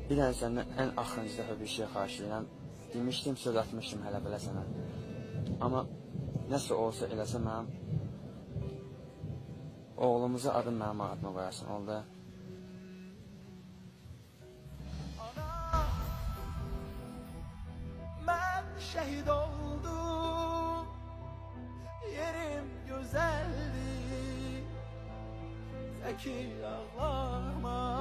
Bir dənə səndən ən axırıncı dəfə bir şey xahiş edirəm. Demişdim, söz atmışdım hələ belə sənə. Amma nəsə olsa eləsə mənim oğlumuza adım mənim adıma qoyarsın, oldu. Ben şehit oldum, yerim güzeldi. Zeki ağlama.